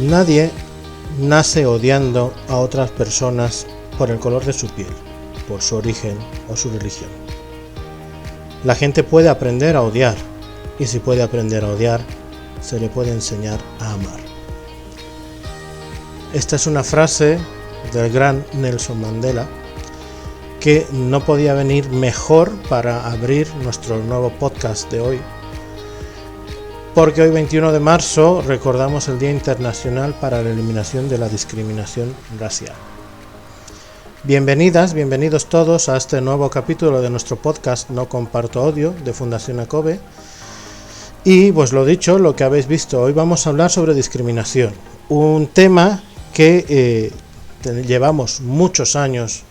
Nadie nace odiando a otras personas por el color de su piel, por su origen o su religión. La gente puede aprender a odiar, y si puede aprender a odiar, se le puede enseñar a amar. Esta es una frase del gran Nelson Mandela, que no podía venir mejor para abrir nuestro nuevo podcast de hoy, porque hoy 21 de marzo recordamos el Día Internacional para la Eliminación de la Discriminación Racial. Bienvenidas, bienvenidos todos a este nuevo capítulo de nuestro podcast No Comparto Odio de Fundación ACOBE. Y pues lo dicho, lo que habéis visto, hoy vamos a hablar sobre discriminación, un tema que llevamos muchos años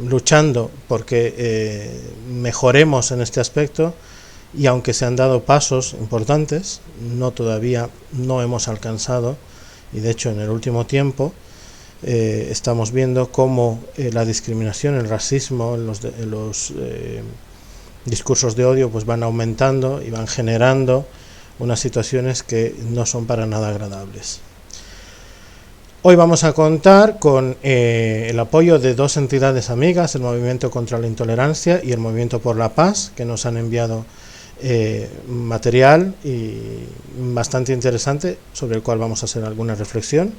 luchando porque mejoremos en este aspecto, y aunque se han dado pasos importantes, todavía no hemos alcanzado, y de hecho en el último tiempo estamos viendo cómo la discriminación, el racismo, los discursos de odio pues van aumentando y van generando unas situaciones que no son para nada agradables. Hoy vamos a contar con el apoyo de dos entidades amigas, el Movimiento contra la Intolerancia y el Movimiento por la Paz, que nos han enviado material y bastante interesante sobre el cual vamos a hacer alguna reflexión.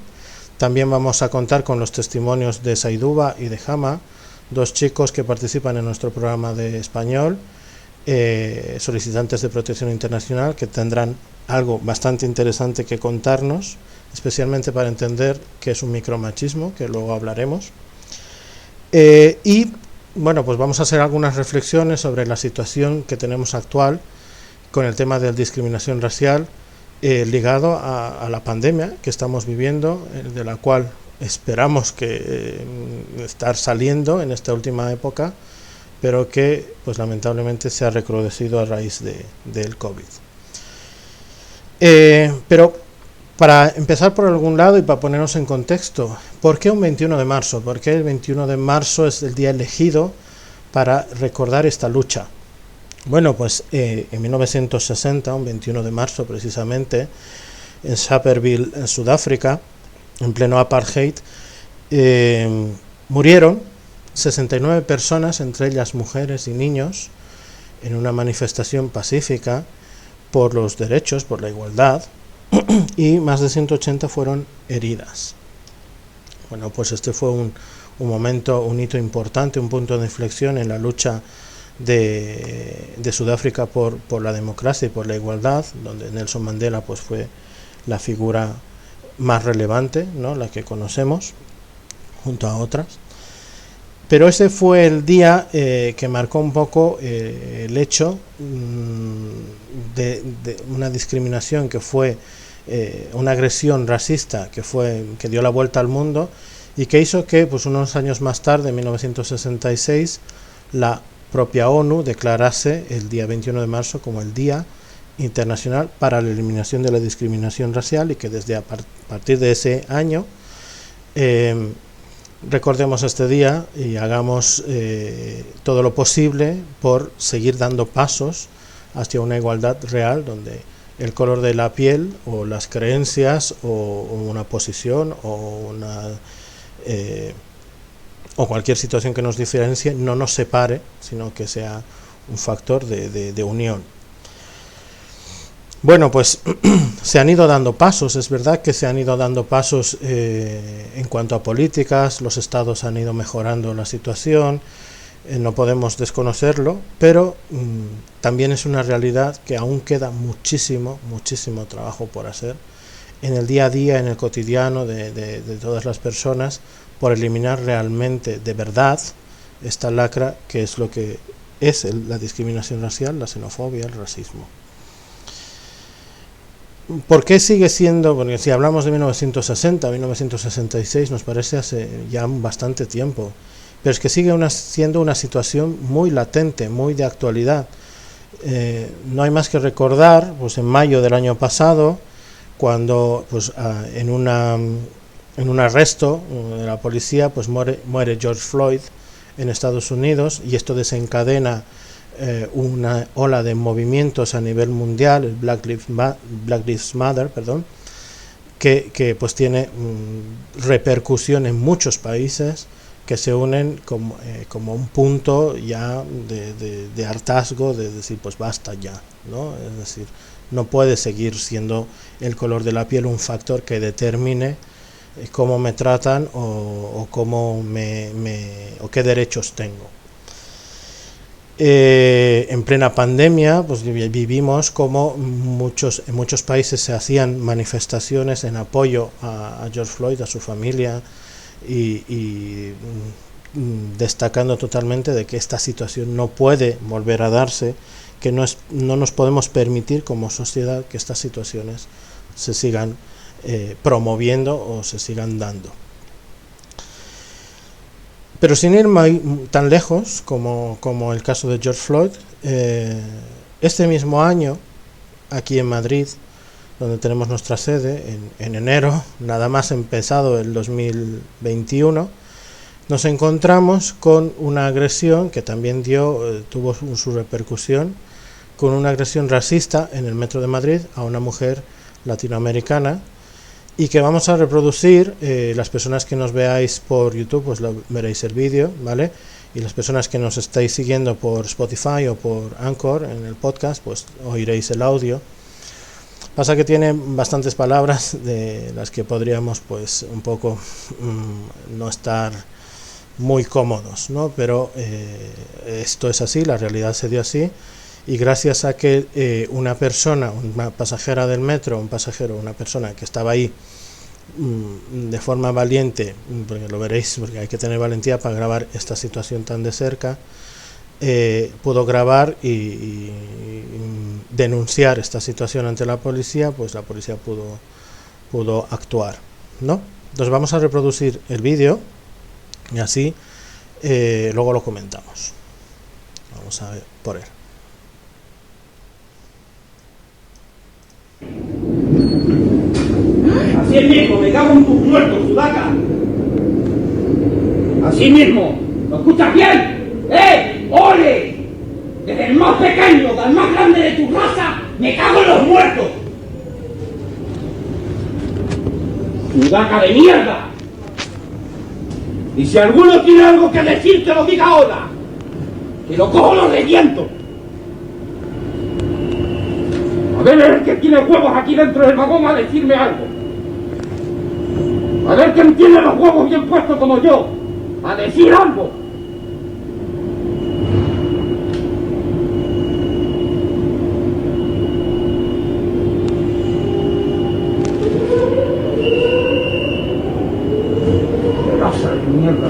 También vamos a contar con los testimonios de Saiduba y de Jama, dos chicos que participan en nuestro programa de español, solicitantes de protección internacional, que tendrán algo bastante interesante que contarnos, especialmente para entender qué es un micromachismo, que luego hablaremos. Y bueno, pues vamos a hacer algunas reflexiones sobre la situación que tenemos actual con el tema de la discriminación racial ligado a la pandemia que estamos viviendo, de la cual esperamos que estar saliendo en esta última época, pero que pues lamentablemente se ha recrudecido a raíz del COVID. Pero para empezar por algún lado y para ponernos en contexto, ¿por qué un 21 de marzo? ¿Por qué el 21 de marzo es el día elegido para recordar esta lucha? Bueno, pues en 1960, un 21 de marzo precisamente, en Sharpeville, en Sudáfrica, en pleno apartheid, murieron 69 personas, entre ellas mujeres y niños, en una manifestación pacífica por los derechos, por la igualdad, y más de 180 fueron heridas. Bueno, pues este fue un momento, un hito importante, un punto de inflexión en la lucha de Sudáfrica por la democracia y por la igualdad, donde Nelson Mandela pues fue la figura más relevante, ¿no?, la que conocemos, junto a otras. Pero ese fue el día que marcó un poco el hecho de una discriminación que fue una agresión racista que dio la vuelta al mundo y que hizo que pues unos años más tarde, en 1966, la propia ONU declarase el día 21 de marzo como el Día Internacional para la Eliminación de la Discriminación Racial, y que desde a partir de ese año recordemos este día y hagamos todo lo posible por seguir dando pasos hacia una igualdad real, donde el color de la piel o las creencias o una posición o cualquier situación que nos diferencie no nos separe, sino que sea un factor de unión. Bueno, pues se han ido dando pasos, es verdad que se han ido dando pasos en cuanto a políticas, los estados han ido mejorando la situación, no podemos desconocerlo, pero también es una realidad que aún queda muchísimo trabajo por hacer en el día a día, en el cotidiano de todas las personas, por eliminar realmente, de verdad, esta lacra que es lo que es la discriminación racial, la xenofobia, el racismo. ¿Por qué sigue siendo? Porque si hablamos de 1960, 1966, nos parece hace ya bastante tiempo, pero es que sigue siendo una situación muy latente, muy de actualidad. No hay más que recordar, pues en mayo del año pasado, cuando pues en un arresto de la policía pues muere George Floyd en Estados Unidos, y esto desencadena una ola de movimientos a nivel mundial, el Black Lives Matter, que pues tiene repercusión en muchos países que se unen como un punto ya de hartazgo, de decir pues basta ya, ¿no? Es decir, no puede seguir siendo el color de la piel un factor que determine cómo me tratan o cómo o qué derechos tengo. En plena pandemia pues vivimos como en muchos países se hacían manifestaciones en apoyo a George Floyd, a su familia, y destacando totalmente de que esta situación no puede volver a darse, que no nos podemos permitir como sociedad que estas situaciones se sigan promoviendo o se sigan dando. Pero sin ir tan lejos como el caso de George Floyd, este mismo año, aquí en Madrid, donde tenemos nuestra sede, en enero, nada más empezado el 2021, nos encontramos con una agresión que también tuvo su repercusión, con una agresión racista en el metro de Madrid a una mujer latinoamericana, y que vamos a reproducir. Las personas que nos veáis por YouTube pues veréis el vídeo, ¿vale? Y las personas que nos estáis siguiendo por Spotify o por Anchor en el podcast pues oiréis el audio. Pasa que tiene bastantes palabras de las que podríamos pues un poco no estar muy cómodos, ¿no? Pero esto es así, la realidad se dio así, y gracias a que una persona, una pasajera del metro, una persona que estaba ahí de forma valiente, porque lo veréis, porque hay que tener valentía para grabar esta situación tan de cerca, pudo grabar y denunciar esta situación ante la policía, pues la policía pudo actuar, ¿no? Entonces vamos a reproducir el vídeo y así luego lo comentamos. Vamos a ver por él. Así mismo, me cago en tus muertos, sudaca. Así mismo, ¿lo escuchas bien? ¡Ole! Desde el más pequeño al más grande de tu raza, me cago en los muertos. Sudaca de mierda. Y si alguno tiene algo que decir, que lo diga ahora. Que lo cojo, lo reviento. A ver el que tiene huevos aquí dentro del vagón a decirme algo. A ver quién tiene los huevos bien puestos como yo, a decir algo. Raza de mierda.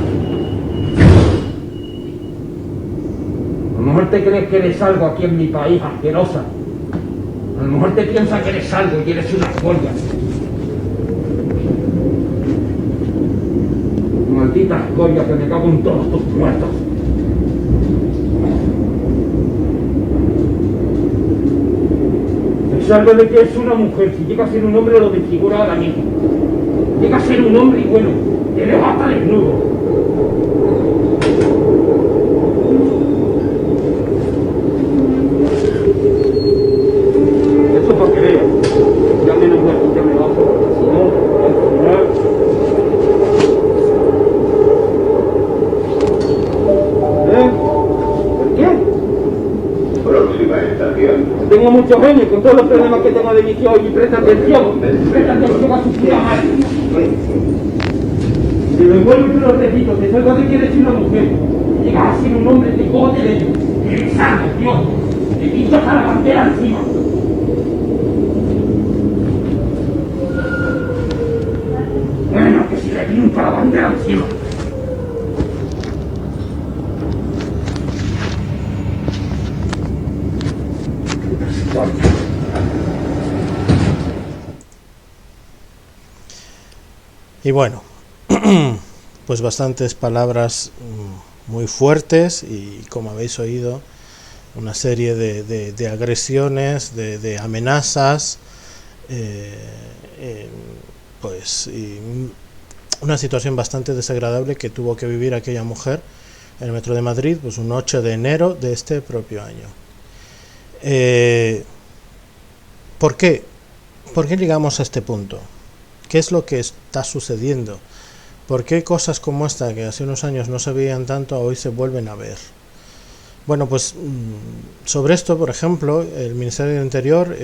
A lo mejor te crees que eres algo aquí en mi país, asquerosa. A lo mejor te piensas que eres algo y eres una joya. Maldita escoria, que me cago en todos tus muertos. Es algo de que es una mujer. Si llega a ser un hombre, lo desfigura ahora mismo. Llega a ser un hombre y bueno, te dejo hasta desnudo. Eso para que veas. Ya menos muertos, ya me bajo. Si no, al final... ¿Por qué? Próxima estación. Tengo mucho genio con todos los problemas que tengo de visión y presta atención a su puta madre. Te lo envuelvo y te lo repito, te salgo de que eres una mujer. Llegas a ser un hombre, te cojo, te leyo. Eres algo, Dios. Te pinto hasta la bandera encima. Bueno, que si le pinto la bandera encima. Y bueno, pues bastantes palabras muy fuertes y, como habéis oído, una serie de agresiones, de amenazas, pues y una situación bastante desagradable que tuvo que vivir aquella mujer en el metro de Madrid, pues un 8 de enero de este propio año. ¿Por qué? ¿Por qué llegamos a este punto? ¿Qué es lo que está sucediendo? ¿Por qué cosas como esta, que hace unos años no se veían tanto, hoy se vuelven a ver? Bueno, pues sobre esto, por ejemplo, el Ministerio del Interior,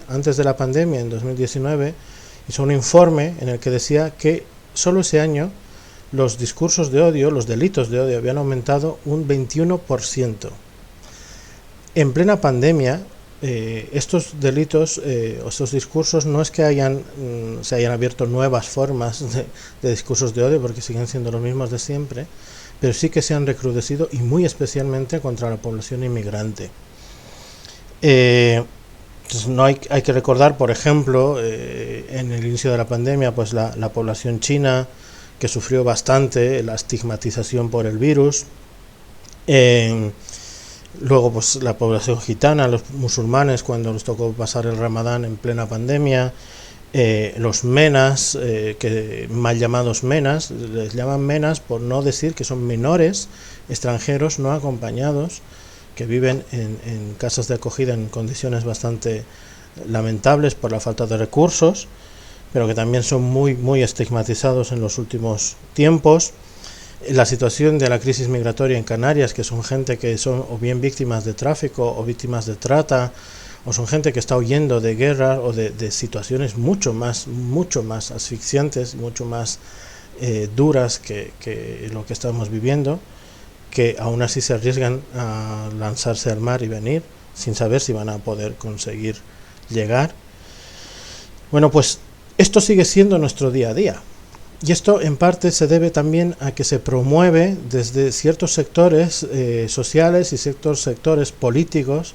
antes de la pandemia, en 2019, hizo un informe en el que decía que solo ese año los discursos de odio, los delitos de odio, habían aumentado un 21%. En plena pandemia, estos delitos o estos discursos no es que se hayan abierto nuevas formas de discursos de odio, porque siguen siendo los mismos de siempre, pero sí que se han recrudecido, y muy especialmente contra la población inmigrante. No hay que recordar, por ejemplo, en el inicio de la pandemia, pues la población china, que sufrió bastante la estigmatización por el virus. Luego, pues la población gitana, los musulmanes, cuando les tocó pasar el Ramadán en plena pandemia. Los menas, mal llamados menas, les llaman menas por no decir que son menores extranjeros no acompañados, que viven en casas de acogida en condiciones bastante lamentables por la falta de recursos, pero que también son muy estigmatizados en los últimos tiempos. La situación de la crisis migratoria en Canarias, que son gente que son o bien víctimas de tráfico o víctimas de trata, o son gente que está huyendo de guerra o de situaciones mucho más asfixiantes, mucho más duras que lo que estamos viviendo, que aún así se arriesgan a lanzarse al mar y venir sin saber si van a poder conseguir llegar. Bueno, pues esto sigue siendo nuestro día a día. Y esto en parte se debe también a que se promueve desde ciertos sectores sociales y ciertos sectores políticos,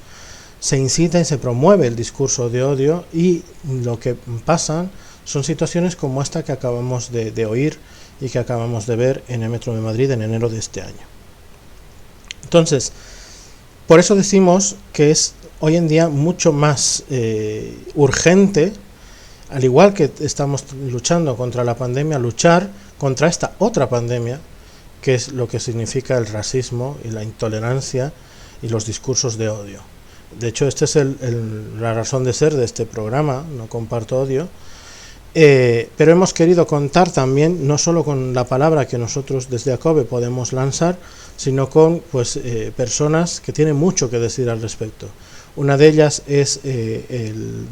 se incita y se promueve el discurso de odio, y lo que pasan son situaciones como esta que acabamos de oír y que acabamos de ver en el Metro de Madrid en enero de este año. Entonces, por eso decimos que es hoy en día mucho más urgente, al igual que estamos luchando contra la pandemia, luchar contra esta otra pandemia, que es lo que significa el racismo y la intolerancia y los discursos de odio. De hecho, esta es la razón de ser de este programa, No Comparto Odio, pero hemos querido contar también no solo con la palabra que nosotros desde ACOBE podemos lanzar, sino con personas que tienen mucho que decir al respecto. Una de ellas es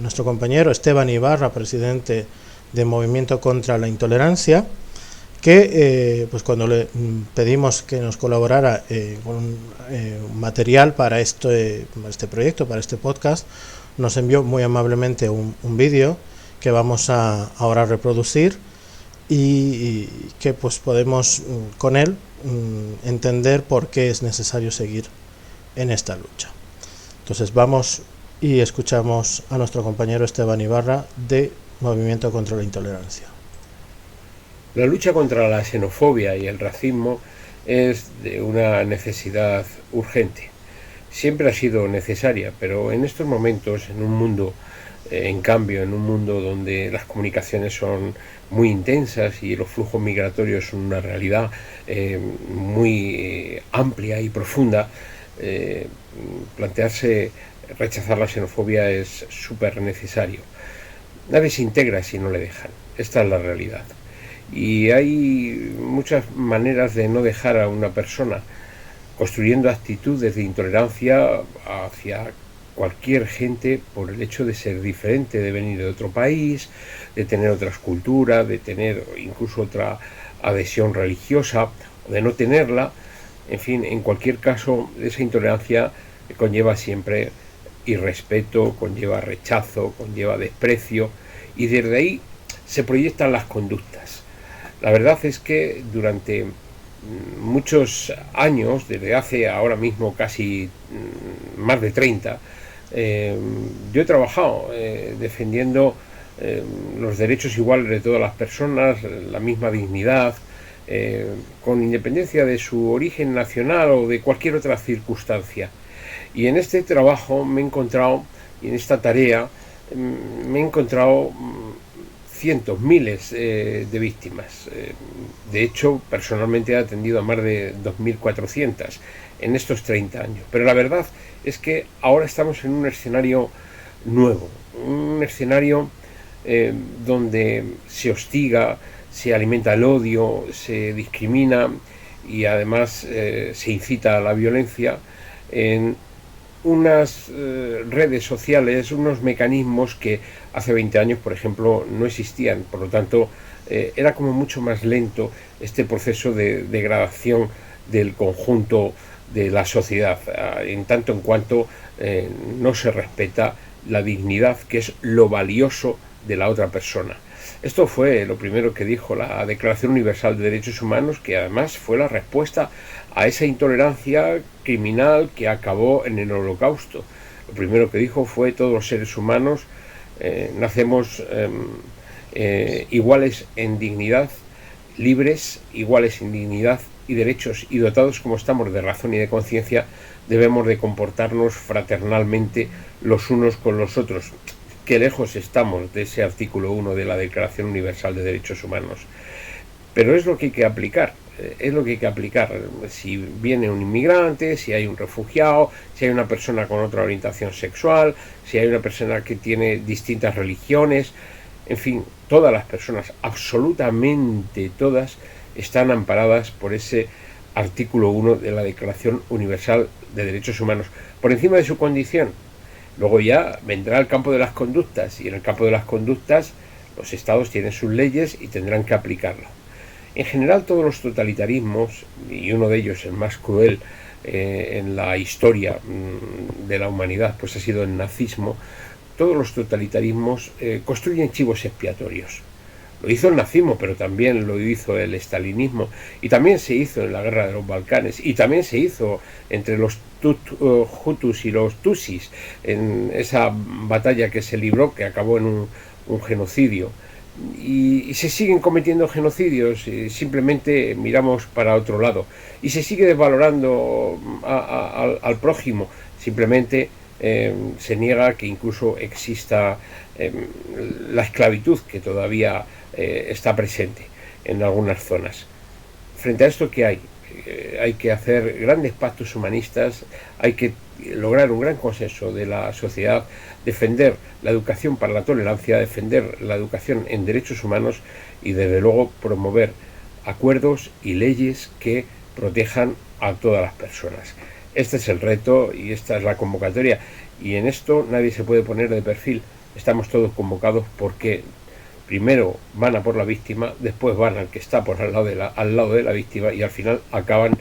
nuestro compañero Esteban Ibarra, presidente de Movimiento contra la Intolerancia, que pues cuando le pedimos que nos colaborara con material para este proyecto, para este podcast, nos envió muy amablemente un vídeo que vamos a ahora reproducir, y que pues podemos con él entender por qué es necesario seguir en esta lucha. Entonces vamos y escuchamos a nuestro compañero Esteban Ibarra de Movimiento contra la Intolerancia. La lucha contra la xenofobia y el racismo es de una necesidad urgente. Siempre ha sido necesaria, pero en estos momentos, en un mundo en cambio, en un mundo donde las comunicaciones son muy intensas y los flujos migratorios son una realidad muy amplia y profunda, plantearse rechazar la xenofobia es súper necesario. Nadie se integra si no le dejan. Esta es la realidad. Y hay muchas maneras de no dejar a una persona, construyendo actitudes de intolerancia hacia cualquier gente por el hecho de ser diferente, de venir de otro país, de tener otras culturas, de tener incluso otra adhesión religiosa o de no tenerla. En fin, en cualquier caso, esa intolerancia conlleva siempre irrespeto, conlleva rechazo, conlleva desprecio, y desde ahí se proyectan las conductas. La verdad es que durante muchos años, desde hace ahora mismo casi más de 30, yo he trabajado defendiendo los derechos iguales de todas las personas, la misma dignidad, con independencia de su origen nacional o de cualquier otra circunstancia. Y en este trabajo me he encontrado, y en esta tarea, me he encontrado cientos, miles de víctimas. De hecho, personalmente he atendido a más de 2.400 en estos 30 años. Pero la verdad es que ahora estamos en un escenario nuevo, un escenario donde se hostiga, se alimenta el odio, se discrimina y además se incita a la violencia, en unas redes sociales, unos mecanismos que hace 20 años, por ejemplo, no existían. Por lo tanto, era como mucho más lento este proceso de degradación del conjunto de la sociedad, en tanto en cuanto no se respeta la dignidad, que es lo valioso de la otra persona. Esto fue lo primero que dijo la Declaración Universal de Derechos Humanos, que además fue la respuesta a esa intolerancia criminal que acabó en el Holocausto. Lo primero que dijo fue: todos los seres humanos nacemos iguales en dignidad, libres, iguales en dignidad y derechos, y dotados como estamos de razón y de conciencia, debemos de comportarnos fraternalmente los unos con los otros. Qué lejos estamos de ese artículo 1 de la Declaración Universal de Derechos Humanos. Pero es lo que hay que aplicar, es lo que hay que aplicar. Si viene un inmigrante, si hay un refugiado, si hay una persona con otra orientación sexual, si hay una persona que tiene distintas religiones, en fin, todas las personas, absolutamente todas, están amparadas por ese artículo 1 de la Declaración Universal de Derechos Humanos, por encima de su condición. Luego ya vendrá el campo de las conductas, y en el campo de las conductas los estados tienen sus leyes y tendrán que aplicarlo. En general, todos los totalitarismos, y uno de ellos el más cruel en la historia de la humanidad, pues ha sido el nazismo, todos los totalitarismos construyen chivos expiatorios. Lo hizo el nazismo, pero también lo hizo el estalinismo, y también se hizo en la guerra de los Balcanes, y también se hizo entre los Hutus y los Tutsis, en esa batalla que se libró, que acabó en un genocidio. Y se siguen cometiendo genocidios, y simplemente miramos para otro lado. Y se sigue desvalorando al prójimo, simplemente se niega que incluso exista la esclavitud, que todavía está presente en algunas zonas. Frente a esto, ¿qué hay? Hay que hacer grandes pactos humanistas, hay que lograr un gran consenso de la sociedad, defender la educación para la tolerancia, defender la educación en derechos humanos y desde luego promover acuerdos y leyes que protejan a todas las personas. Este es el reto y esta es la convocatoria, y en esto nadie se puede poner de perfil. Estamos todos convocados porque primero van a por la víctima, después van al que está por al lado de la víctima, y al final acaban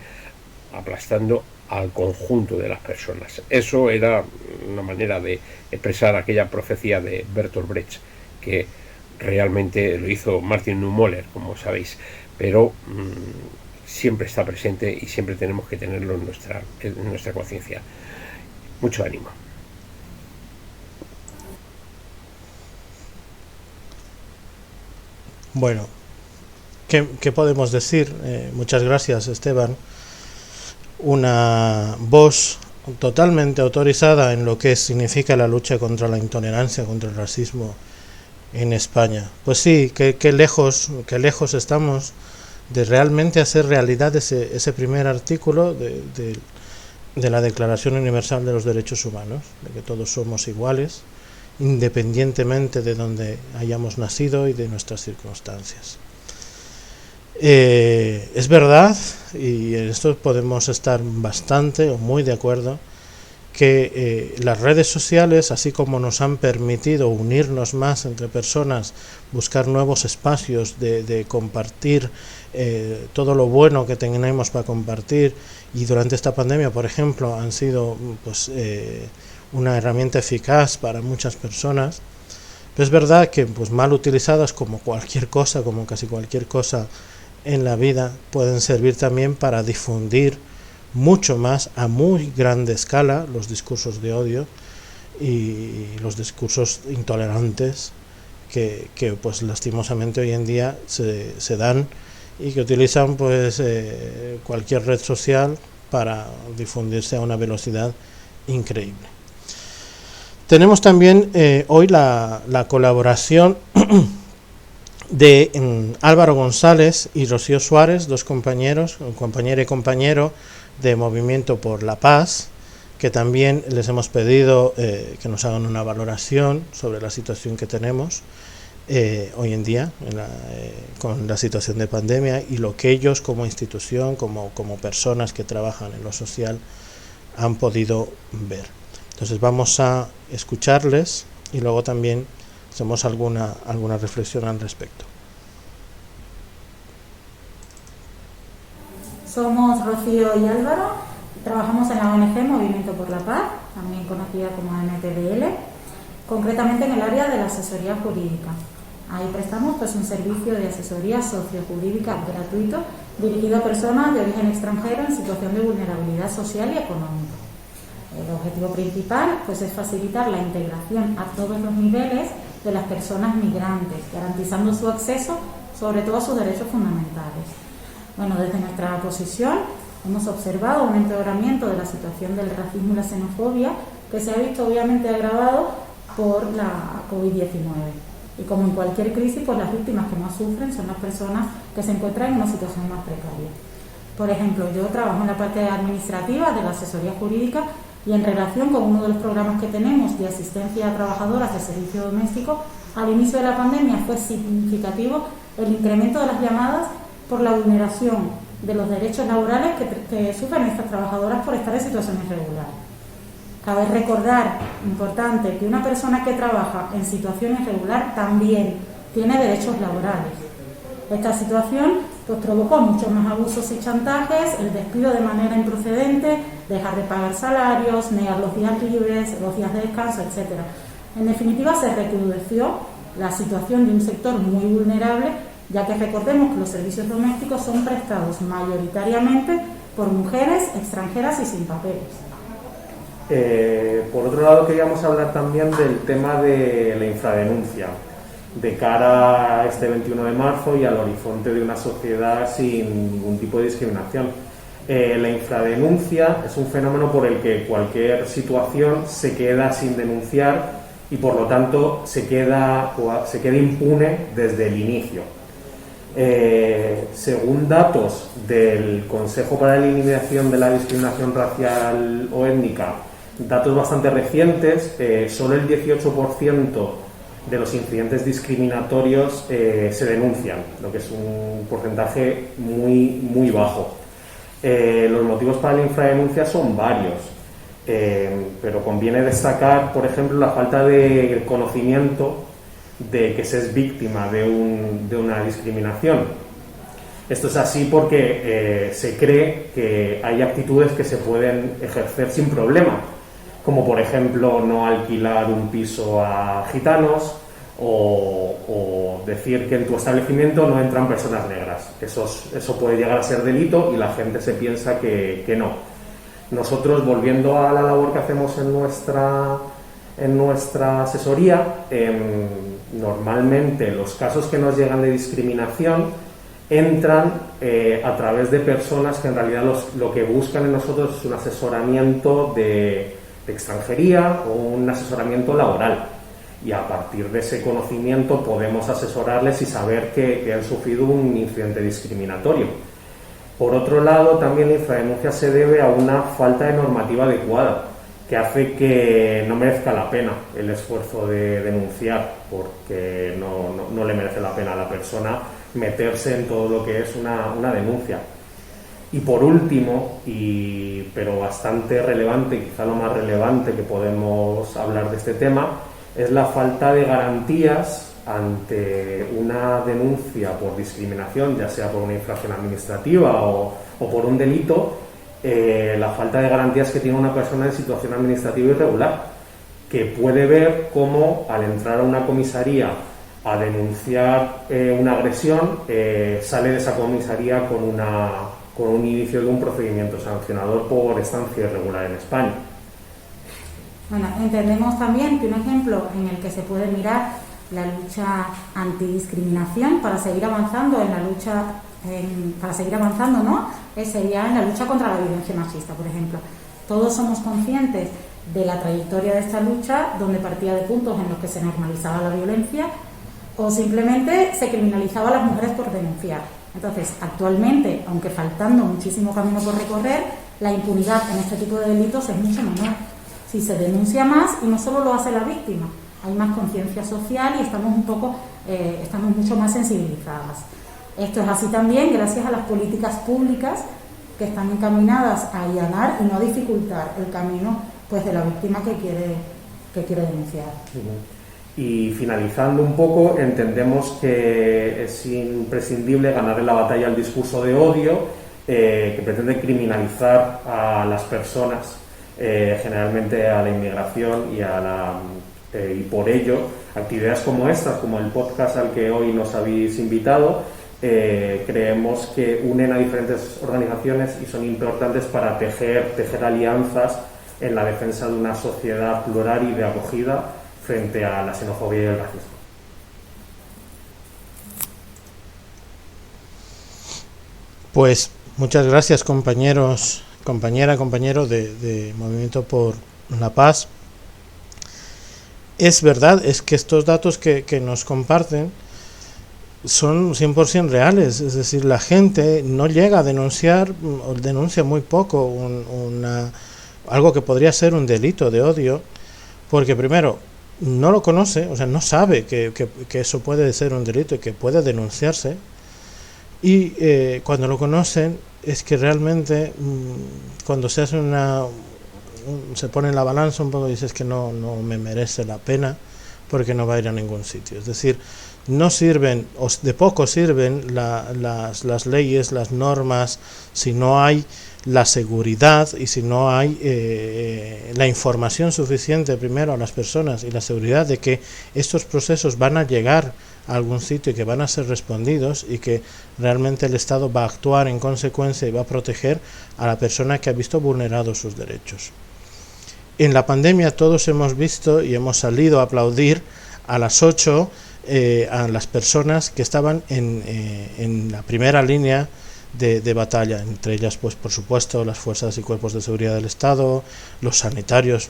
aplastando al conjunto de las personas. Eso era una manera de expresar aquella profecía de Bertolt Brecht, que realmente lo hizo Martin Niemöller, como sabéis, pero siempre está presente y siempre tenemos que tenerlo en nuestra conciencia. Mucho ánimo. Bueno, ¿qué podemos decir? Muchas gracias, Esteban. Una voz totalmente autorizada en lo que significa la lucha contra la intolerancia, contra el racismo en España. Pues sí, qué lejos estamos de realmente hacer realidad ese primer artículo de la Declaración Universal de los Derechos Humanos, de que todos somos iguales, independientemente de donde hayamos nacido y de nuestras circunstancias. Es verdad, y en esto podemos estar bastante o muy de acuerdo, que las redes sociales, así como nos han permitido unirnos más entre personas, buscar nuevos espacios de compartir todo lo bueno que tenemos para compartir, y durante esta pandemia, por ejemplo, han sido una herramienta eficaz para muchas personas. Pero es verdad que mal utilizadas, como cualquier cosa, como casi cualquier cosa en la vida, pueden servir también para difundir mucho más a muy grande escala los discursos de odio y los discursos intolerantes que lastimosamente hoy en día se dan, y que utilizan cualquier red social para difundirse a una velocidad increíble. Tenemos también hoy la colaboración de Álvaro González y Rocío Suárez, dos compañeros, compañera y compañero de Movimiento por la Paz, que también les hemos pedido que nos hagan una valoración sobre la situación que tenemos hoy en día con la situación de pandemia y lo que ellos como institución, como personas que trabajan en lo social han podido ver. Entonces vamos a escucharles y luego también hacemos alguna reflexión al respecto. Somos Rocío y Álvaro, trabajamos en la ONG Movimiento por la Paz, también conocida como MTBL, concretamente en el área de la asesoría jurídica. Ahí prestamos un servicio de asesoría sociojurídica gratuito dirigido a personas de origen extranjero en situación de vulnerabilidad social y económica. El objetivo principal es facilitar la integración a todos los niveles de las personas migrantes, garantizando su acceso sobre todo a sus derechos fundamentales. Desde nuestra posición hemos observado un empeoramiento de la situación del racismo y la xenofobia que se ha visto obviamente agravado por la COVID-19. Y como en cualquier crisis, las víctimas que más sufren son las personas que se encuentran en una situación más precaria. Por ejemplo, yo trabajo en la parte administrativa de la asesoría jurídica y en relación con uno de los programas que tenemos de asistencia a trabajadoras de servicio doméstico, al inicio de la pandemia fue significativo el incremento de las llamadas por la vulneración de los derechos laborales que sufren estas trabajadoras por estar en situación irregular. Cabe recordar, importante, que una persona que trabaja en situación irregular también tiene derechos laborales. Esta situación provocó muchos más abusos y chantajes, el despido de manera improcedente, dejar de pagar salarios, negar los días libres, los días de descanso, etc. En definitiva, se recrudeció la situación de un sector muy vulnerable, ya que recordemos que los servicios domésticos son prestados mayoritariamente por mujeres extranjeras y sin papeles. Por otro lado, queríamos hablar también del tema de la infradenuncia, de cara a este 21 de marzo y al horizonte de una sociedad sin ningún tipo de discriminación. La infradenuncia es un fenómeno por el que cualquier situación se queda sin denunciar y por lo tanto se queda impune desde el inicio. Según datos del Consejo para la Eliminación de la Discriminación Racial o Étnica, datos bastante recientes, solo el 18% de los incidentes discriminatorios se denuncian, lo que es un porcentaje muy bajo. Los motivos para la infradenuncia son varios, pero conviene destacar, por ejemplo, la falta de conocimiento de que se es víctima de una discriminación. Esto es así porque se cree que hay actitudes que se pueden ejercer sin problema, como por ejemplo no alquilar un piso a gitanos o decir que en tu establecimiento no entran personas negras. Eso puede llegar a ser delito y la gente se piensa que no. Nosotros, volviendo a la labor que hacemos en nuestra asesoría, normalmente los casos que nos llegan de discriminación entran a través de personas que en realidad lo que buscan en nosotros es un asesoramiento de extranjería o un asesoramiento laboral, y a partir de ese conocimiento podemos asesorarles y saber que han sufrido un incidente discriminatorio. Por otro lado, también la infradenuncia se debe a una falta de normativa adecuada, que hace que no merezca la pena el esfuerzo de denunciar, porque no le merece la pena a la persona meterse en todo lo que es una denuncia. Y por último, pero bastante relevante, quizá lo más relevante que podemos hablar de este tema, es la falta de garantías ante una denuncia por discriminación, ya sea por una infracción administrativa o por un delito. La falta de garantías que tiene una persona en situación administrativa irregular, que puede ver cómo al entrar a una comisaría a denunciar una agresión, sale de esa comisaría con un inicio de un procedimiento sancionador por estancia irregular en España. Bueno, entendemos también que un ejemplo en el que se puede mirar la lucha antidiscriminación para seguir avanzando sería en la lucha contra la violencia machista, por ejemplo. Todos somos conscientes de la trayectoria de esta lucha, donde partía de puntos en los que se normalizaba la violencia o simplemente se criminalizaba a las mujeres por denunciar. Entonces, actualmente, aunque faltando muchísimo camino por recorrer, la impunidad en este tipo de delitos es mucho menor. Si se denuncia más, y no solo lo hace la víctima, hay más conciencia social y estamos mucho más sensibilizadas. Esto es así también gracias a las políticas públicas que están encaminadas a allanar y no dificultar el camino pues de la víctima que quiere denunciar. Y finalizando un poco, entendemos que es imprescindible ganar la batalla al discurso de odio que pretende criminalizar a las personas, generalmente a la inmigración y por ello actividades como estas, como el podcast al que hoy nos habéis invitado, creemos que unen a diferentes organizaciones y son importantes para tejer alianzas en la defensa de una sociedad plural y de acogida frente a la xenofobia y el racismo. Pues muchas gracias, compañero de Movimiento por la Paz. Es verdad, es que estos datos que nos comparten son 100% reales, es decir, la gente no llega a denunciar o denuncia muy poco algo que podría ser un delito de odio, porque primero no lo conoce, o sea, no sabe que eso puede ser un delito y que puede denunciarse, y cuando lo conocen es que realmente cuando se hace se pone en la balanza un poco y dices que no me merece la pena porque no va a ir a ningún sitio. Es decir, no sirven, o de poco sirven las leyes, las normas, si no hay la seguridad y si no hay la información suficiente primero a las personas y la seguridad de que estos procesos van a llegar a algún sitio y que van a ser respondidos y que realmente el Estado va a actuar en consecuencia y va a proteger a la persona que ha visto vulnerados sus derechos. En la pandemia todos hemos visto y hemos salido a aplaudir a las 8 a las personas que estaban en la primera línea de batalla, entre ellas pues por supuesto las fuerzas y cuerpos de seguridad del Estado, los sanitarios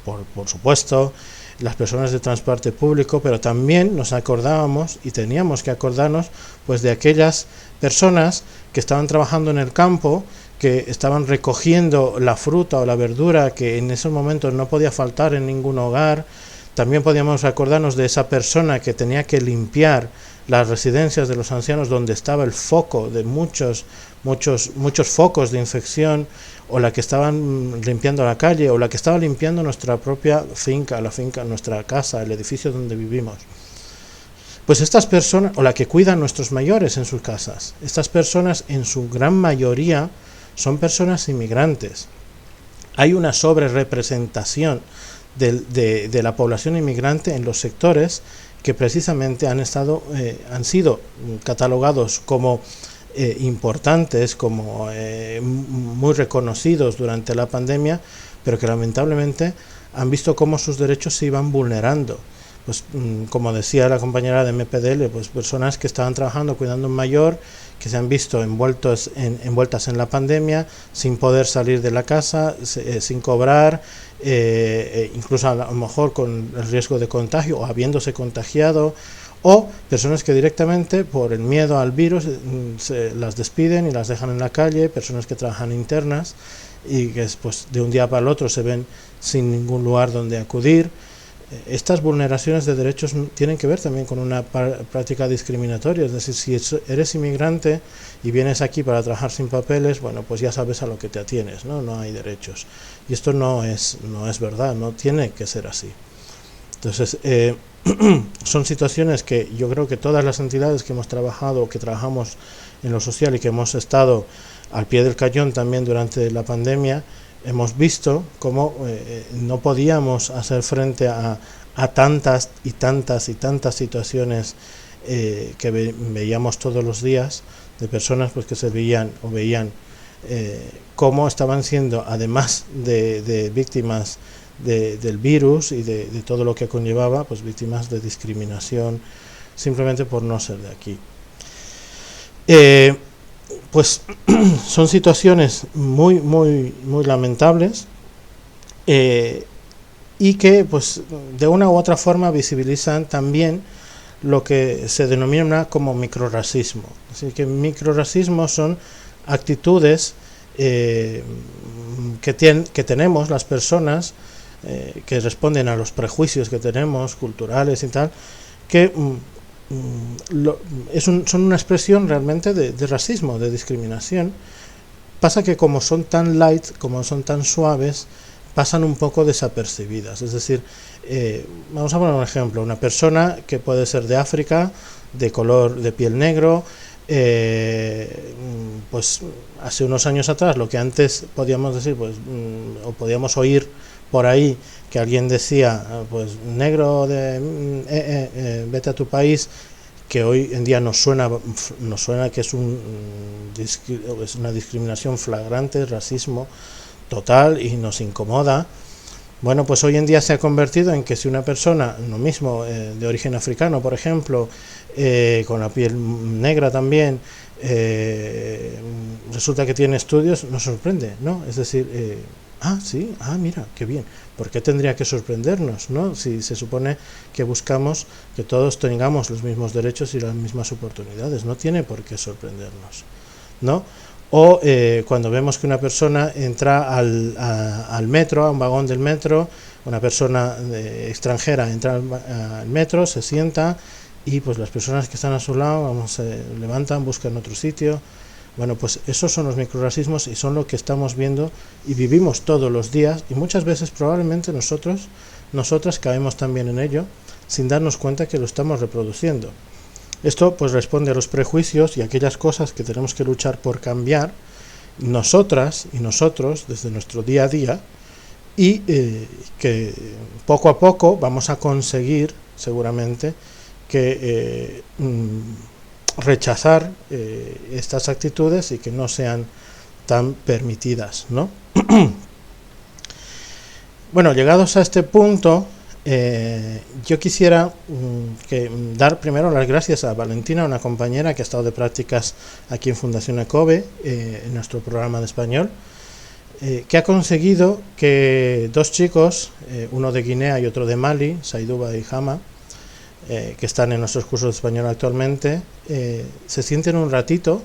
por supuesto, las personas de transporte público, pero también nos acordábamos y teníamos que acordarnos pues de aquellas personas que estaban trabajando en el campo, que estaban recogiendo la fruta o la verdura que en esos momentos no podía faltar en ningún hogar. También podíamos acordarnos de esa persona que tenía que limpiar las residencias de los ancianos donde estaba el foco de muchos focos de infección, o la que estaban limpiando la calle, o la que estaba limpiando nuestra propia finca, nuestra casa, el edificio donde vivimos. Pues estas personas, o la que cuidan nuestros mayores en sus casas, estas personas en su gran mayoría son personas inmigrantes. Hay una sobrerepresentación de la población inmigrante en los sectores que precisamente han sido catalogados como importantes, como muy reconocidos durante la pandemia, pero que lamentablemente han visto cómo sus derechos se iban vulnerando. Pues como decía la compañera de MPDL, pues personas que estaban trabajando cuidando a un mayor, que se han visto envueltas en la pandemia, sin poder salir de la casa, sin cobrar, incluso a lo mejor con el riesgo de contagio o habiéndose contagiado, o personas que directamente por el miedo al virus las despiden y las dejan en la calle, personas que trabajan internas y que pues, de un día para el otro se ven sin ningún lugar donde acudir. Estas vulneraciones de derechos tienen que ver también con una práctica discriminatoria, es decir, si eres inmigrante y vienes aquí para trabajar sin papeles, bueno, pues ya sabes a lo que te atienes, no hay derechos. Y esto no es verdad, no tiene que ser así. Entonces, son situaciones que yo creo que todas las entidades que hemos trabajado, que trabajamos en lo social y que hemos estado al pie del cañón también durante la pandemia, hemos visto cómo no podíamos hacer frente a tantas y tantas situaciones que veíamos todos los días de personas pues que se veían cómo estaban siendo, además de víctimas del virus y de todo lo que conllevaba, pues víctimas de discriminación simplemente por no ser de aquí. Pues son situaciones muy lamentables y que pues de una u otra forma visibilizan también lo que se denomina como microrracismo. Así que microrracismo son actitudes que tenemos las personas que responden a los prejuicios que tenemos, culturales y tal, que son una expresión realmente de racismo, de discriminación. Pasa que como son tan light, como son tan suaves, pasan un poco desapercibidas. Es decir, vamos a poner un ejemplo, una persona que puede ser de África, de color de piel negro, pues hace unos años atrás lo que antes podíamos decir, pues, o podíamos oír por ahí que alguien decía, pues negro, vete a tu país, que hoy en día nos suena que es una discriminación flagrante, racismo total, y nos incomoda. Bueno, pues hoy en día se ha convertido en que si una persona, lo mismo, de origen africano, por ejemplo, con la piel negra también, resulta que tiene estudios, nos sorprende, ¿no? Es decir, sí, mira, qué bien. ¿Por qué tendría que sorprendernos, no? Si se supone que buscamos que todos tengamos los mismos derechos y las mismas oportunidades, no tiene por qué sorprendernos, ¿no? O cuando vemos que una persona entra al metro, a un vagón del metro, una persona extranjera entra al metro, se sienta y pues las personas que están a su lado se levantan, buscan otro sitio. Bueno, pues esos son los microrracismos y son lo que estamos viendo y vivimos todos los días, y muchas veces probablemente nosotras caemos también en ello sin darnos cuenta que lo estamos reproduciendo. Esto pues responde a los prejuicios y a aquellas cosas que tenemos que luchar por cambiar, nosotras y nosotros, desde nuestro día a día, y que poco a poco vamos a conseguir, seguramente, que rechazar estas actitudes y que no sean tan permitidas, ¿no? Bueno, llegados a este punto, yo quisiera dar primero las gracias a Valentina, una compañera que ha estado de prácticas aquí en Fundación ECOBE, en nuestro programa de español, que ha conseguido que dos chicos, uno de Guinea y otro de Mali, Saiduba y Hama, que están en nuestros cursos de español actualmente, se sienten un ratito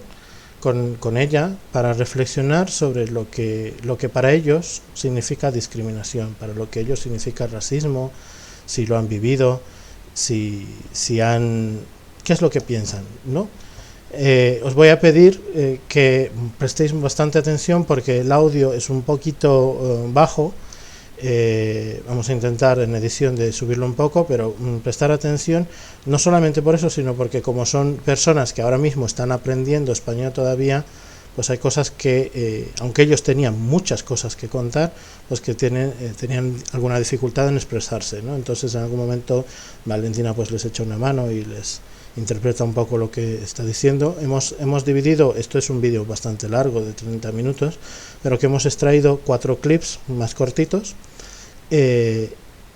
con ella para reflexionar sobre lo que para ellos significa discriminación, para lo que ellos significa racismo, si lo han vivido, qué es lo que piensan, ¿no? Os voy a pedir que prestéis bastante atención porque el audio es un poquito bajo. Vamos a intentar en edición de subirlo un poco, pero prestar atención, no solamente por eso, sino porque como son personas que ahora mismo están aprendiendo español todavía, pues hay cosas que, aunque ellos tenían muchas cosas que contar, pues que tenían alguna dificultad en expresarse, ¿no? Entonces en algún momento Valentina pues les echa una mano y les interpreta un poco lo que está diciendo. Hemos dividido, esto es un vídeo bastante largo de 30 minutos, pero que hemos extraído 4 clips más cortitos,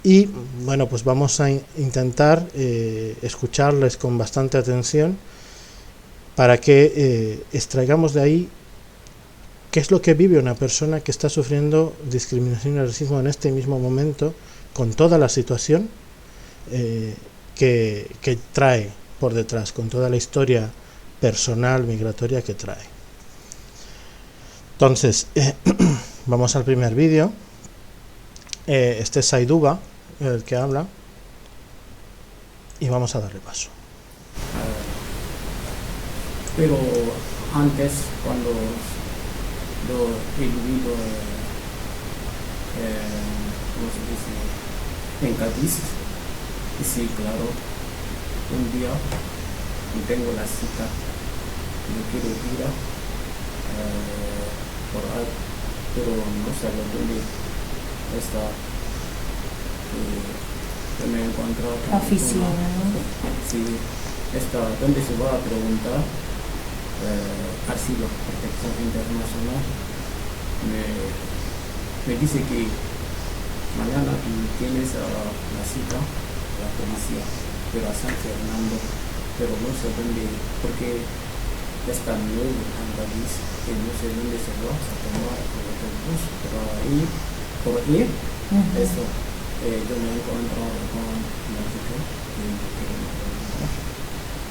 y bueno, pues vamos a intentar escucharles con bastante atención para que extraigamos de ahí qué es lo que vive una persona que está sufriendo discriminación y racismo en este mismo momento, con toda la situación que trae por detrás, con toda la historia personal migratoria que trae. Entonces, vamos al primer vídeo. Este es Saiduba, el que habla, y vamos a darle paso. Pero antes, cuando lo he vivido, ¿cómo se dice?, en Cádiz, y sí, claro, un día tengo la cita, yo quiero ir por ahí, pero no sé dónde está, yo me encuentro la oficina, ¿no? Sí, está donde se va a preguntar asilo, protección internacional. Me dice que mañana tú tienes la cita, la policía, pero a San Fernando, pero no sé dónde, porque está nuevo en Cádiz, que no sé dónde se va a tomar el autobús, pero ahí, por ir, eso, yo me encuentro con la chica que quiero preguntar,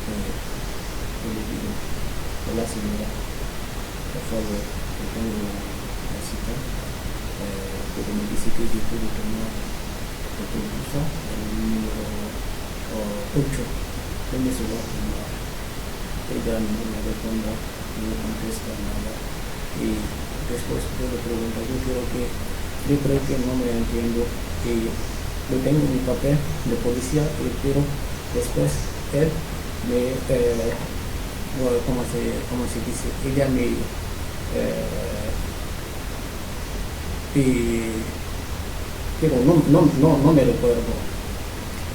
yo le digo, hola señora, por favor, yo tengo la cita, pero me dice que yo puedo tomar autobús, el número 8, ¿dónde se va a tomar? Ella no me responde, no me contesta nada. Y después yo le pregunto, yo creo que no me entiendo, que yo tengo mi papel de policía, pero después él me, ¿cómo se dice? Ella me, pero no me recuerdo.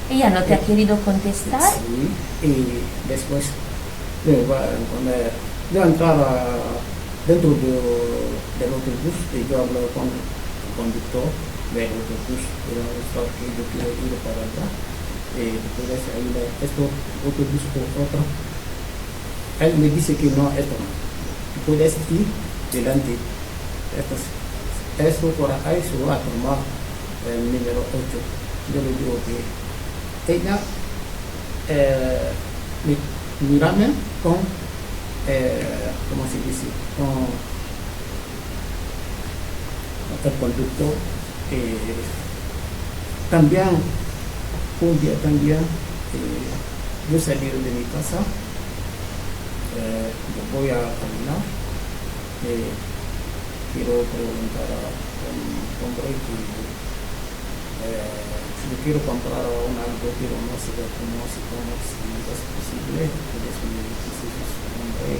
¿Ella no te ha querido contestar? Sí, y después cuando yo entraba dentro del autobús y yo hablaba con el conductor del autobús, era que yo quiero ir para allá, puedes ir a este autobús por otro. Él me dice que no, esto no, puedes ir delante. Esto por ahí se va a tomar el número 8. Yo le digo que ella mirame con, ¿cómo se dice? Con el conductor. También, un día también, yo salí de mi casa, yo voy a caminar, quiero preguntar a un hombre que yo quiero comprar algo, pero no sé cómo, si es posible, entonces me dice un hombre,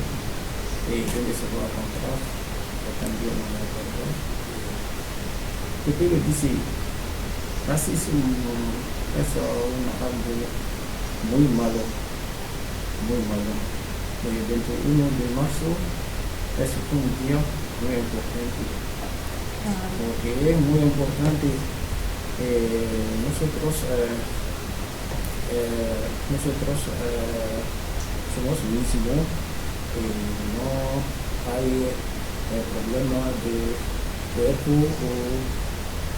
¿dónde se va a comprar? Yo también no me acuerdo. Y pero dice, casi es algo muy malo, El 21 de marzo es un día muy importante, porque es muy importante. Nosotros somos mismos, no hay problema de cuerpo o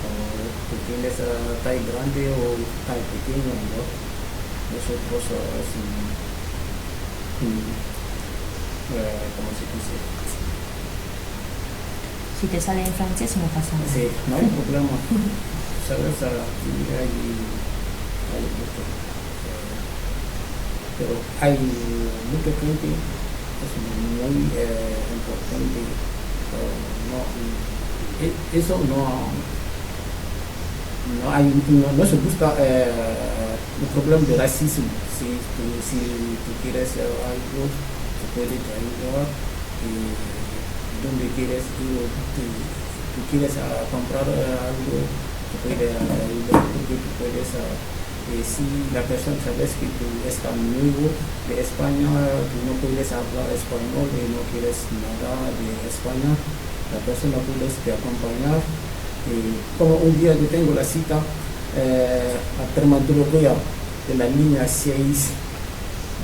que tienes talla grande o talla pequeña, ¿no? Nosotros ¿cómo se dice? Si te sale en francés no pasa nada. Sí, no hay problema. ¿Sabes? Hay mucho. Pero hay mucha gente, es muy importante. Eso no se busca el problema de racismo. Si tú quieres algo, te puedes ayudar. Donde quieres ir, tú quieres comprar algo, te puede ayudar, porque tú puedes, si la persona sabes que tú estás nuevo de España, tú no puedes hablar español y no quieres nada de España, la persona puedes te acompañar. Como un día yo tengo la cita a Traumatología de la línea 6,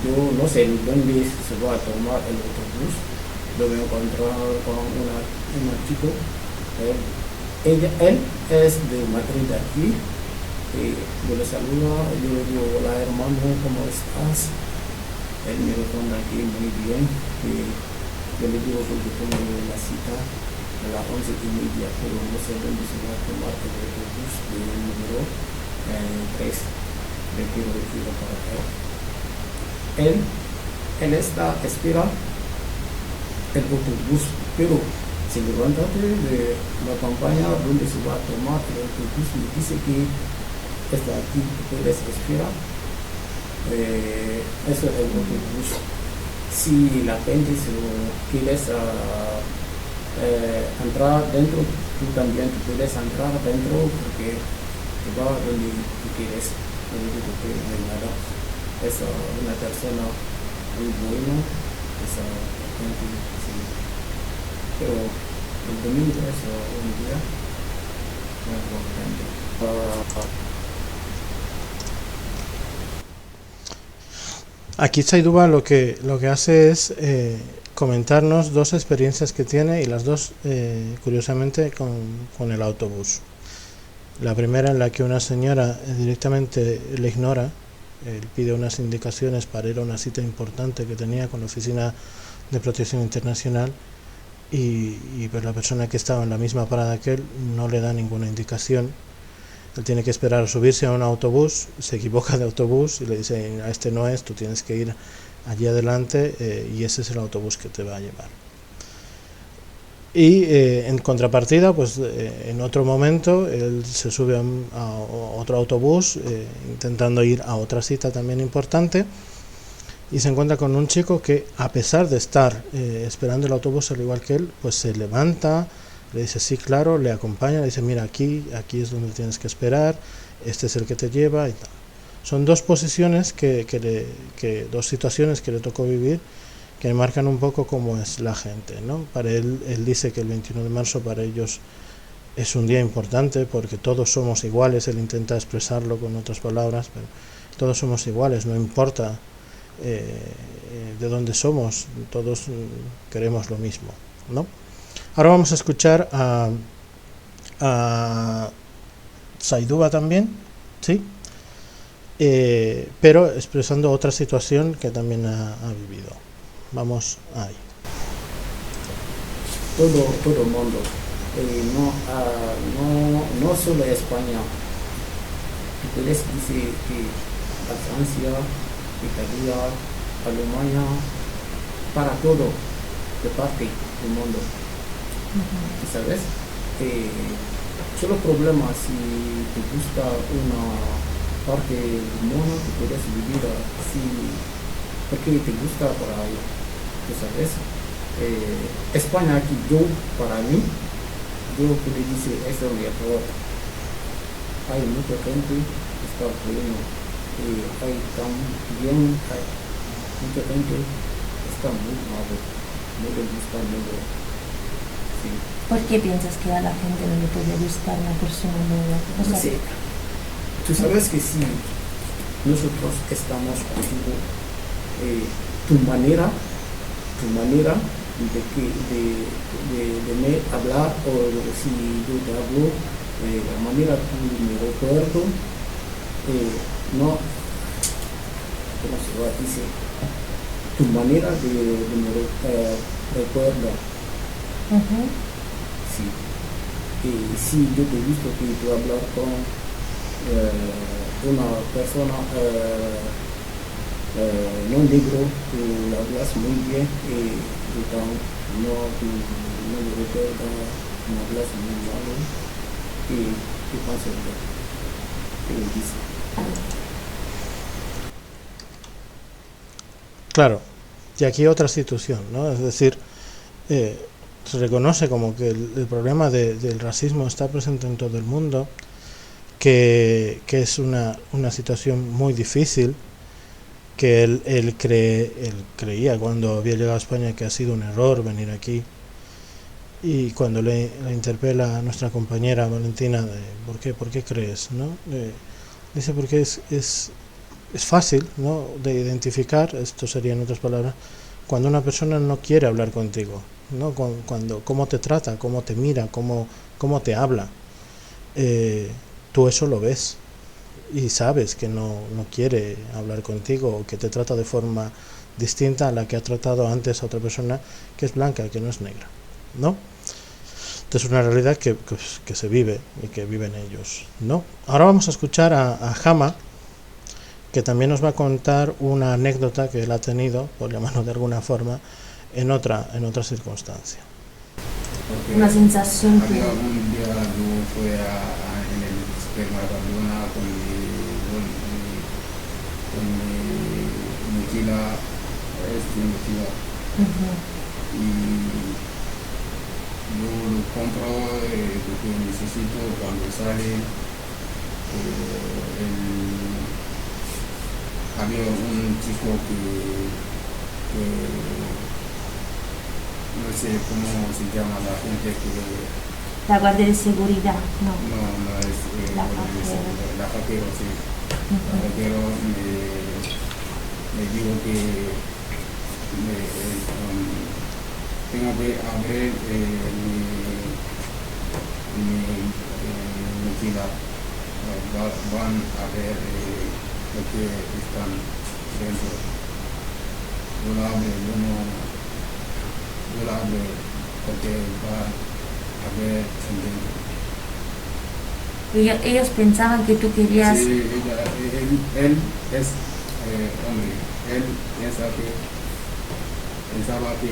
yo no sé dónde se va a tomar el autobús. Lo voy a encontrar con una chico. Él es de Madrid aquí. Yo le saludo, yo le digo, hola hermano, ¿cómo estás? Él me responde aquí muy bien. Yo le digo que yo tengo la cita a las 11:30, pero no sé dónde se va a tomar el autobús del número 3. Le quiero decir para él. Él espera el autobús, pero si levántate de la campaña donde se va a tomar el autobús, me dice que está aquí, puedes esperar. Eso es el autobús. Si la gente se quieres entrar dentro, tú también puedes entrar dentro porque te va donde tú quieres, no hay nada. Es una persona muy buena, esa gente. Pero el domingo es un día muy importante. Aquí Zaiduba lo que hace es comentarnos dos experiencias que tiene, y las dos curiosamente con el autobús. La primera en la que una señora directamente le ignora, pide unas indicaciones para ir a una cita importante que tenía con la Oficina de Protección Internacional, pues la persona que estaba en la misma parada que él no le da ninguna indicación. Él tiene que esperar a subirse a un autobús, se equivoca de autobús y le dice, a este no es, tú tienes que ir allí adelante y ese es el autobús que te va a llevar. Y en contrapartida, pues en otro momento él se sube a otro autobús intentando ir a otra cita también importante y se encuentra con un chico que, a pesar de estar esperando el autobús al igual que él, pues se levanta, le dice sí, claro, le acompaña, le dice mira, aquí es donde tienes que esperar, este es el que te lleva y tal. Son dos posiciones dos situaciones que le tocó vivir que marcan un poco cómo es la gente, ¿no? Para él dice que el 21 de marzo para ellos es un día importante porque todos somos iguales, él intenta expresarlo con otras palabras, pero todos somos iguales, no importa de dónde somos, todos queremos lo mismo, ¿no? Ahora vamos a escuchar a Zaiduba también, ¿sí? Pero expresando otra situación que también ha vivido. Vamos ahí. Todo el mundo, no solo España. Puedes decir que Francia, Italia, Alemania, para todo, de parte del mundo. ¿Sabes? Solo problema si te gusta una parte del mundo que puedes vivir así, porque te gusta para ello, ¿tú sabes? España aquí, para mí, yo puedo decir es el mejor. Hay mucha gente que está bueno, hay también mucha gente que está muy malo, no le gusta mucho. Sí. ¿Por qué piensas que a la gente no le puede gustar una persona nueva? O sea, sí. Tú sabes que si nosotros estamos contigo, tu manera de me hablar, o si yo te hablo, la manera que me recuerdo, no, ¿cómo se va a decir? Tu manera de me recuerda. Sí. Si yo te he visto que tú hablas con una persona no negro, tú hablas muy bien, no me recuerda, no hablas muy malo, ¿qué pasa? ¿Qué le dice? Claro, y aquí otra situación, ¿no? Es decir, se reconoce como que el problema del racismo está presente en todo el mundo, que es una situación muy difícil, que él creía cuando había llegado a España que ha sido un error venir aquí, y cuando le interpela a nuestra compañera Valentina de ¿por qué crees? ¿No? Dice porque es fácil, ¿no?, de identificar, esto sería en otras palabras, cuando una persona no quiere hablar contigo, ¿no? Cuando cómo te trata, cómo te mira, cómo te habla, tú eso lo ves y sabes que no quiere hablar contigo, o que te trata de forma distinta a la que ha tratado antes a otra persona que es blanca, que no es negra, ¿no? Entonces es una realidad que se vive y que viven ellos, ¿no? Ahora vamos a escuchar a Jama, que también nos va a contar una anécdota que él ha tenido, por llamarlo de alguna forma, en otra circunstancia. Porque una sensación que... un día yo fui en el supermercado con mi mochila, y yo lo compro lo que necesito. Cuando sale, había un chico que no sé cómo se llama la gente que... La guardia de seguridad, no. No es la vaquero, sí. La vaquero me dijo que tengo que abrir mi mochila. Van a ver lo que están dentro. Yo la abro porque va a haber gente. Ellos pensaban que tú querías... Sí, él es hombre, él pensaba que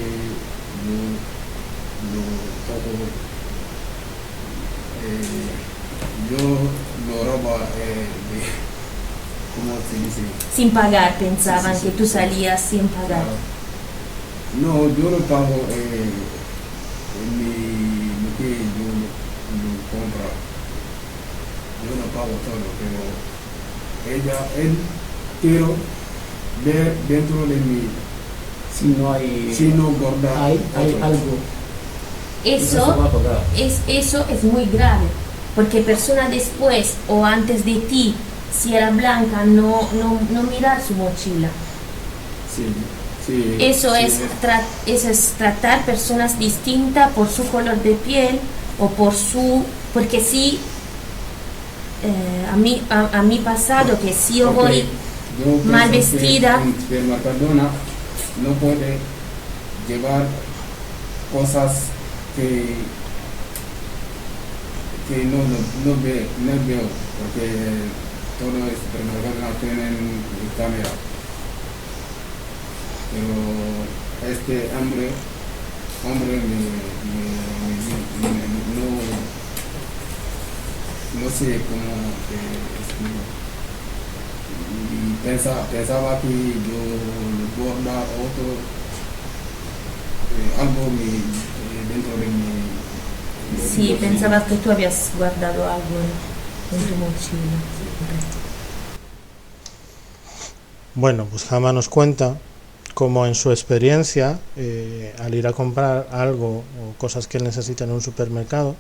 yo lo robo, ¿cómo se dice? Sin pagar, pensaban Sí. que tú salías sin pagar. No, yo lo pago lo que yo lo compro. Yo no pago todo, pero él quiero ver dentro de mí Si no hay, si no guarda hay algo. Eso No se va a pagar. eso es muy grave, porque persona después o antes de ti, si era blanca, no mirar su mochila. Sí, Eso sí, eso es tratar personas distintas por su color de piel o porque sí, a mí pasado que si yo voy yo mal pienso que vestida, en Mercadona no puede llevar cosas que no veo, porque todos los supermercados tienen cámara. Pero este hombre no sé cómo explico. Y pensaba que yo guardaba algo dentro de mi... sí, pensabas que tú habías guardado algo en tu mochila. Bueno, pues Hama nos cuenta cómo en su experiencia, al ir a comprar algo o cosas que él necesita en un supermercado,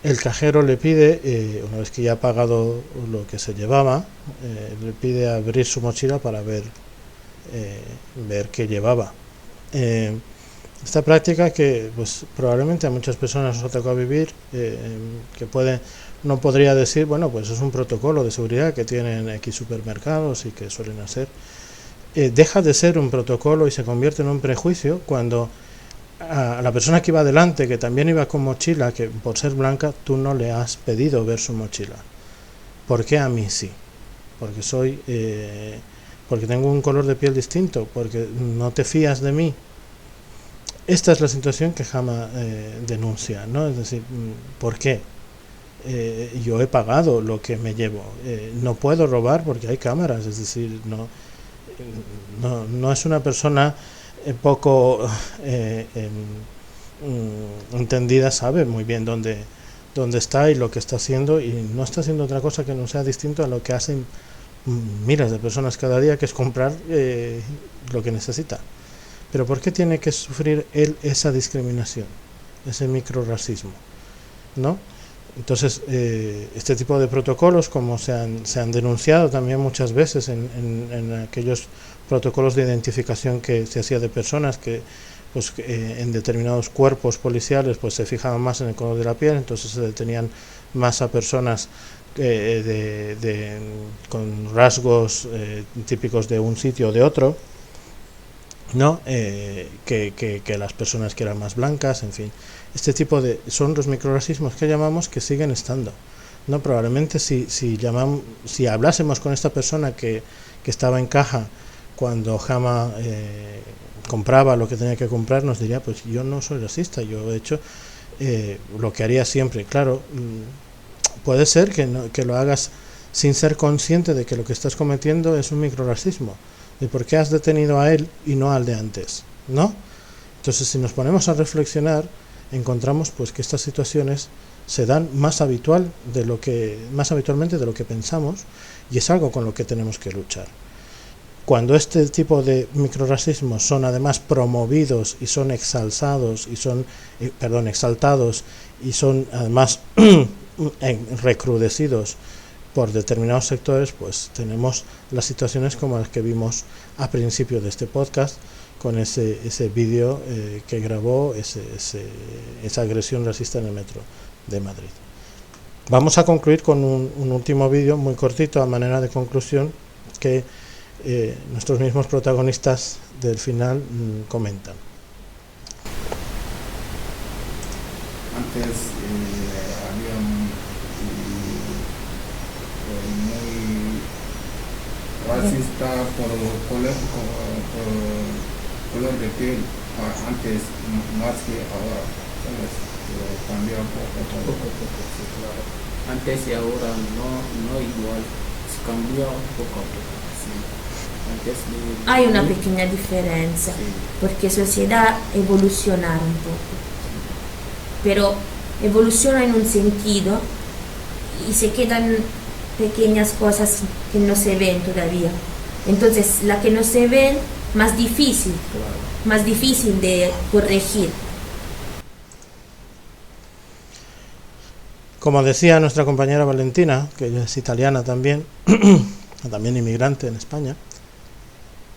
el cajero le pide, una vez que ya ha pagado lo que se llevaba, le pide abrir su mochila para ver qué llevaba. Esta práctica que pues probablemente a muchas personas nos ha tocado vivir, que no podría decir, bueno, pues es un protocolo de seguridad que tienen X supermercados y que suelen hacer, deja de ser un protocolo y se convierte en un prejuicio cuando a la persona que iba delante, que también iba con mochila, que por ser blanca tú no le has pedido ver su mochila. ¿Por qué a mí sí? Porque porque tengo un color de piel distinto, porque no te fías de mí. Esta es la situación que Hama denuncia, ¿no? Es decir, ¿por qué? Yo he pagado lo que me llevo, no puedo robar porque hay cámaras, es decir, no es una persona poco entendida, sabe muy bien dónde está y lo que está haciendo, y no está haciendo otra cosa que no sea distinto a lo que hacen miles de personas cada día, que es comprar lo que necesita. Pero ¿por qué tiene que sufrir él esa discriminación, ese microrracismo? ¿No? Entonces, este tipo de protocolos, como se han denunciado también muchas veces en aquellos protocolos de identificación que se hacía de personas que pues en determinados cuerpos policiales pues se fijaban más en el color de la piel, entonces se detenían más a personas con rasgos típicos de un sitio o de otro, ¿no? Que las personas que eran más blancas, en fin. Este tipo son los microrracismos que llamamos, que siguen estando, ¿no? Probablemente si hablásemos con esta persona que estaba en caja cuando Hama compraba lo que tenía que comprar, nos diría, pues yo no soy racista, yo he hecho lo que haría siempre. Claro, puede ser que lo hagas sin ser consciente de que lo que estás cometiendo es un microrracismo. ¿Y por qué has detenido a él y no al de antes? ¿No? Entonces, si nos ponemos a reflexionar, encontramos pues que estas situaciones se dan más habitualmente de lo que pensamos, y es algo con lo que tenemos que luchar. Cuando este tipo de microrracismos son además promovidos y son exaltados y son además recrudecidos por determinados sectores, pues tenemos las situaciones como las que vimos a principio de este podcast, con ese vídeo que grabó esa agresión racista en el metro de Madrid. Vamos a concluir con un último vídeo muy cortito a manera de conclusión que nuestros mismos protagonistas del final comentan. antes había muy racista por color de piel, antes más que ahora, ¿sabes? Pero cambia poco. Sí, claro. Antes y ahora no igual, se cambia poco a poco. Sí. Hay una pequeña diferencia, porque la sociedad evoluciona un poco, pero evoluciona en un sentido y se quedan pequeñas cosas que no se ven todavía. Entonces, la que no se ven, más difícil de corregir. Como decía nuestra compañera Valentina, que ella es italiana también, también inmigrante en España,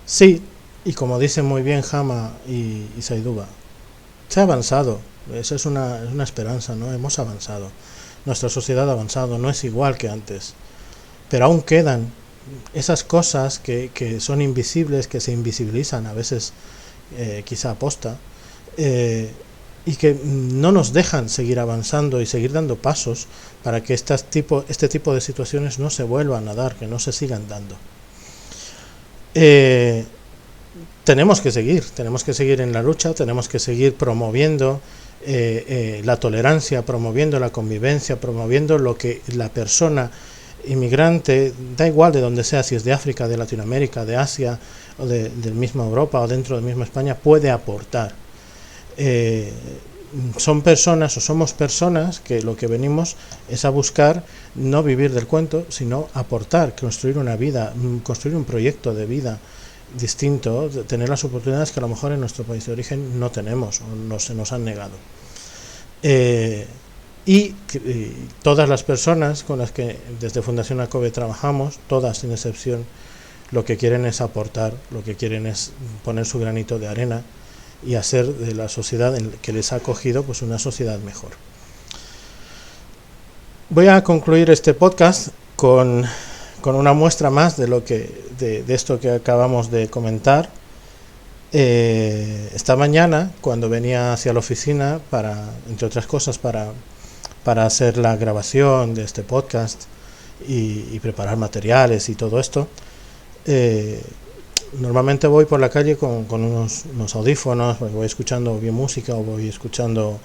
sí, y como dicen muy bien Jama y Saiduba, se ha avanzado, esa es una esperanza, ¿no? Hemos avanzado, nuestra sociedad ha avanzado, no es igual que antes, pero aún quedan esas cosas que son invisibles, que se invisibilizan a veces, quizá aposta, y que no nos dejan seguir avanzando y seguir dando pasos para que este tipo de situaciones no se vuelvan a dar, que no se sigan dando. Tenemos que seguir en la lucha, tenemos que seguir promoviendo la tolerancia, promoviendo la convivencia, promoviendo lo que la persona inmigrante, da igual de donde sea, si es de África, de Latinoamérica, de Asia o del mismo Europa o dentro del mismo España, puede aportar. Son personas o somos personas que lo que venimos es a buscar no vivir del cuento, sino aportar, construir una vida, construir un proyecto de vida distinto, tener las oportunidades que a lo mejor en nuestro país de origen no tenemos o se nos han negado. Y todas las personas con las que desde Fundación ACOBE trabajamos, todas sin excepción, lo que quieren es aportar, lo que quieren es poner su granito de arena y hacer de la sociedad en que les ha acogido pues una sociedad mejor. Voy a concluir este podcast con una muestra más de de esto que acabamos de comentar. Esta mañana, cuando venía hacia la oficina entre otras cosas para hacer la grabación de este podcast y preparar materiales y todo esto, normalmente voy por la calle con unos audífonos, porque voy escuchando bien música o voy escuchando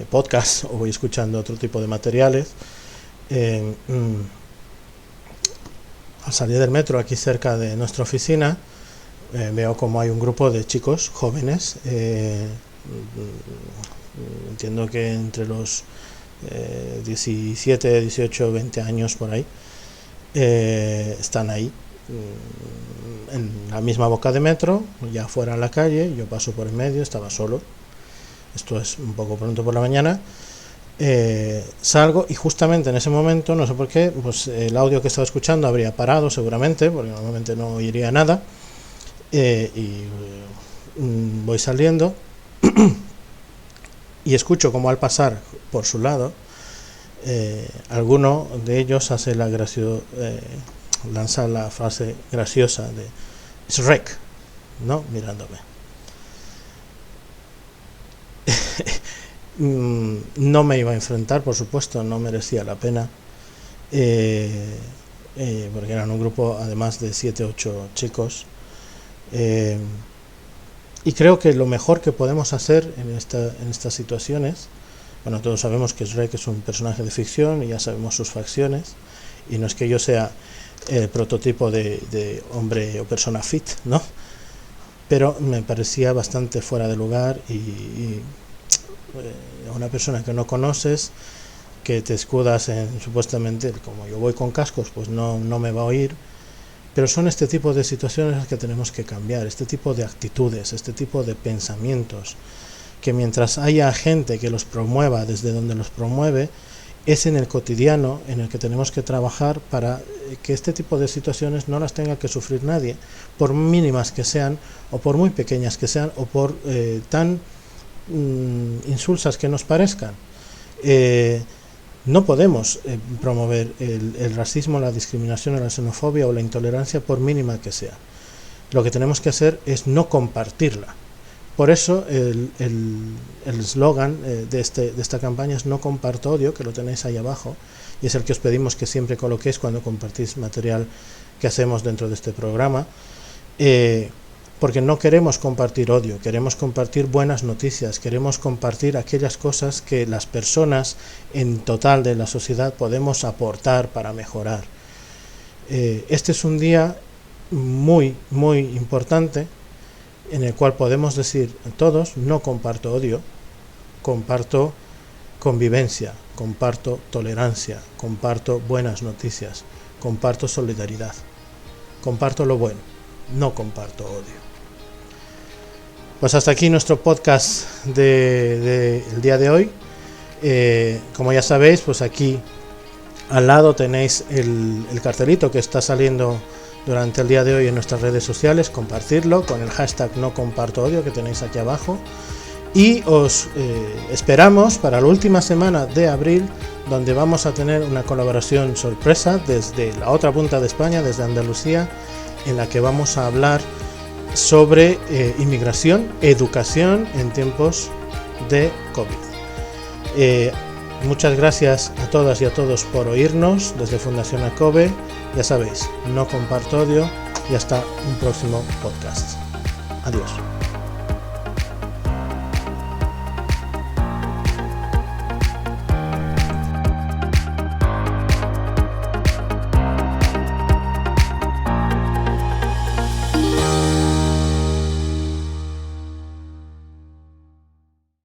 podcast o voy escuchando otro tipo de materiales. Al salir del metro aquí cerca de nuestra oficina, veo como hay un grupo de chicos jóvenes, entiendo que entre los 17, 18, 20 años por ahí, están ahí en la misma boca de metro, ya fuera en la calle. Yo paso por el medio, estaba solo, esto es un poco pronto por la mañana, salgo y justamente en ese momento, no sé por qué, pues el audio que estaba escuchando habría parado seguramente, porque normalmente no oiría nada, y voy saliendo y escucho como al pasar por su lado, alguno de ellos hace lanza la frase graciosa de Shrek, ¿no? Mirándome. No me iba a enfrentar, por supuesto, no merecía la pena, porque eran un grupo además de 7 o 8 chicos, y creo que lo mejor que podemos hacer en estas situaciones, bueno, todos sabemos que Shrek es un personaje de ficción y ya sabemos sus facciones, y no es que yo sea el prototipo de hombre o persona fit, ¿no? Pero me parecía bastante fuera de lugar y una persona que no conoces, que te escudas en supuestamente, como yo voy con cascos, pues no me va a oír. Pero son este tipo de situaciones las que tenemos que cambiar, este tipo de actitudes, este tipo de pensamientos, que mientras haya gente que los promueva desde donde los promueve, es en el cotidiano en el que tenemos que trabajar para que este tipo de situaciones no las tenga que sufrir nadie, por mínimas que sean, o por muy pequeñas que sean, o por tan insulsas que nos parezcan. No podemos promover el racismo, la discriminación, la xenofobia o la intolerancia por mínima que sea. Lo que tenemos que hacer es no compartirla, Por eso el eslogan de esta campaña es no comparto odio, que lo tenéis ahí abajo, y es el que os pedimos que siempre coloquéis cuando compartís material que hacemos dentro de este programa, porque no queremos compartir odio, queremos compartir buenas noticias, queremos compartir aquellas cosas que las personas en total de la sociedad podemos aportar para mejorar. Este es un día muy, muy importante en el cual podemos decir todos, no comparto odio, comparto convivencia, comparto tolerancia, comparto buenas noticias, comparto solidaridad, comparto lo bueno, no comparto odio. Pues hasta aquí nuestro podcast del día de hoy. Como ya sabéis, pues aquí al lado tenéis el cartelito que está saliendo durante el día de hoy en nuestras redes sociales. Compartirlo con el hashtag no comparto odio que tenéis aquí abajo. Y os esperamos para la última semana de abril, donde vamos a tener una colaboración sorpresa desde la otra punta de España, desde Andalucía, en la que vamos a hablar sobre inmigración, educación en tiempos de COVID. Muchas gracias a todas y a todos por oírnos desde Fundación ACOBE. Ya sabéis, no comparto odio, y hasta un próximo podcast. Adiós.